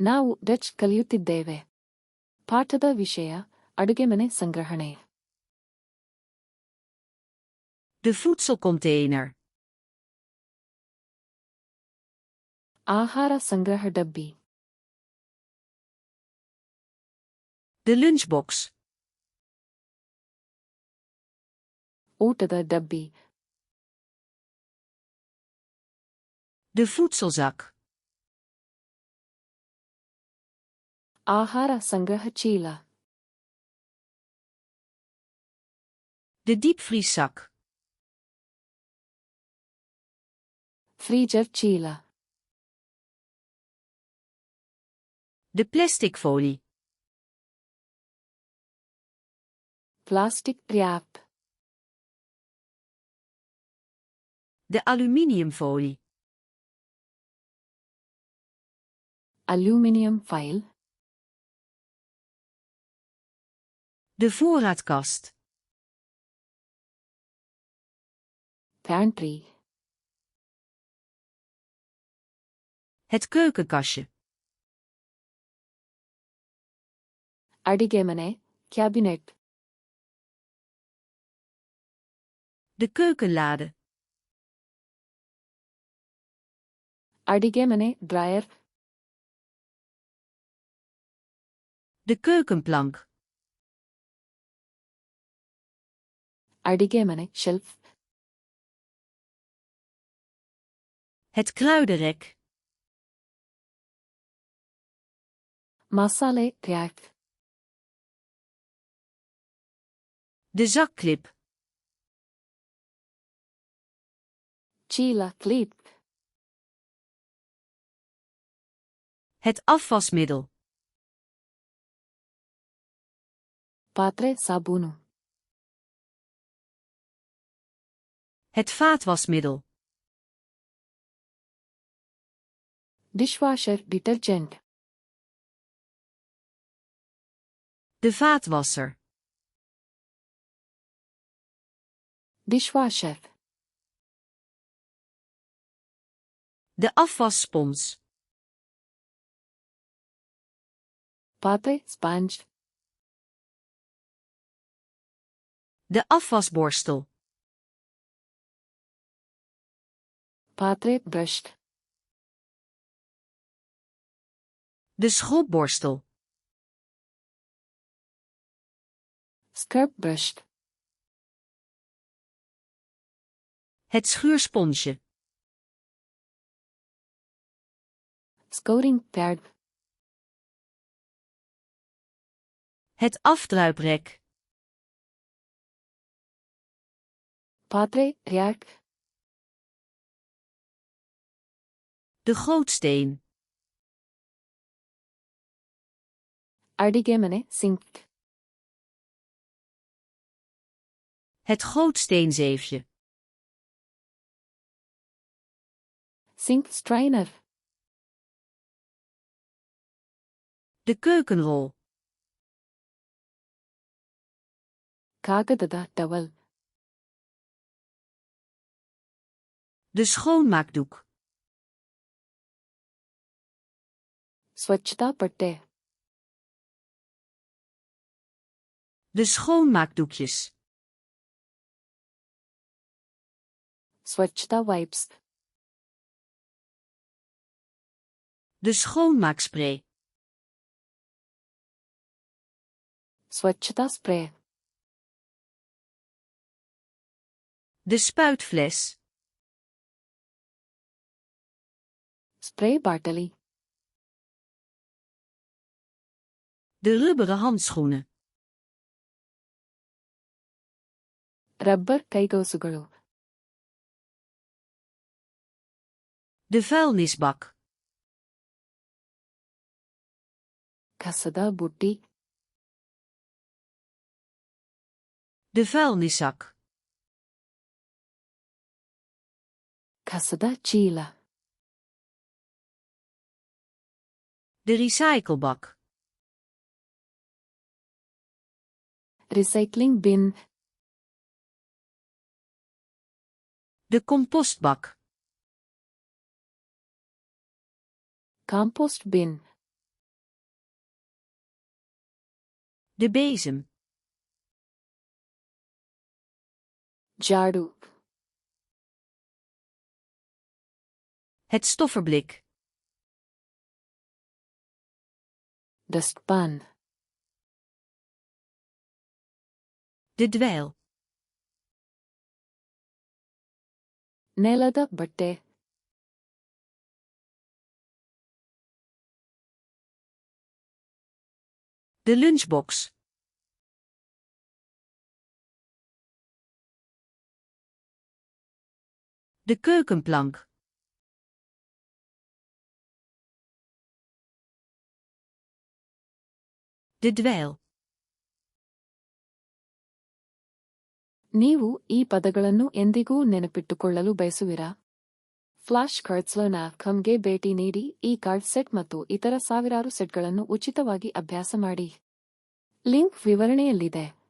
ನಾವು ಡಚ್ ಕಲಿಯುತ್ತಿದ್ದೇವೆ. ಪಾಠದ ವಿಷಯ ಅಡುಗೆಮನೆ ಸಂಗ್ರಹಣೆ. De voedselcontainer. ಆಹಾರ ಸಂಗ್ರಹ ಡಬ್ಬಿ. De lunchbox. ಊಟದ ಡಬ್ಬಿ. De voedselzak. ಆಹಾರ ಸಂಗ್ರಹ ಚೀಲ. De diepvrieszak. ಫ್ರೀಜರ್ ಚೀಲ. De plastic folie. Plastic wrap. De aluminiumfolie. Aluminium foil. De voorraadkast. Pantry. Het keukenkastje. ಅಡಿಗೆಮನೆ ಕ್ಯಾಬಿನೆಟ್. De keukenlade. ಅಡಿಗೆಮನೆ ಡ್ರಾಯರ್. De keukenplank. ಅಡಿಗೆಮನೆ ಶೆಲ್ಫ್. Het kruidenrek. ಮಸಾಲೆ ರ್ಯಾಕ್. De zakklip. ಚೀಲ clip. Het afwasmiddel. ಪಾತ್ರೆ ಸಾಬೂನು. Het vaatwasmiddel. Dishwasher detergent. De vaatwasser. Dishwasher. De afwasspons. ಪಾತ್ರೆ sponge. De afwasborstel. ಪಾತ್ರೆ brush. De schropborstel. Scrub brush. Het schuursponsje. Scouring pad. Het afdruiprek. ಪಾತ್ರೆ rack. De gootsteen. ಅಡಿಗೆಮನೆ sink. Het gootsteenzeefje. Sink strainer. De keukenrol. ಕಾಗದದ towel. De schoonmaakdoek. ಸ್ವಚ್ಛತಾ ಪಟ್ಟೆ. De schoonmaakdoekjes. ಸ್ವಚ್ಛತಾ wipes. De schoonmaakspray. ಸ್ವಚ್ಛತಾ spray. De spuitfles. Spray ಬಾಟಲಿ. De rubberen handschoenen. Rubber ಕೈಗೌಸುಗಳು. De vuilnisbak. ಕಸದ ಬುಟ್ಟಿ. De vuilniszak. ಕಸದ ಚೀಲ. De recyclebak. Recycling bin. De compostbak. Compost bin. De bezem. ಜಾಡು. Het stofferblik. Dustpan. De dweil. ನೆಲದ ಬಟ್ಟೆ. De lunchbox. De keukenplank. De dweil. ನೀವು ಈ ಪದಗಳನ್ನು ಎಂದಿಗೂ ನೆನಪಿಟ್ಟುಕೊಳ್ಳಲು ಬಯಸುವಿರಾ? ಫ್ಲಾಶ್ ಕಾರ್ಡ್ಸ್‌ಗೆ ಭೇಟಿ ನೀಡಿ ಈ ಕಾರ್ಡ್ ಸೆಟ್ ಮತ್ತು ಇತರ ಸಾವಿರಾರು ಸೆಟ್ಗಳನ್ನು ಉಚಿತವಾಗಿ ಅಭ್ಯಾಸ ಮಾಡಿ. ಲಿಂಕ್ ವಿವರಣೆಯಲ್ಲಿದೆ.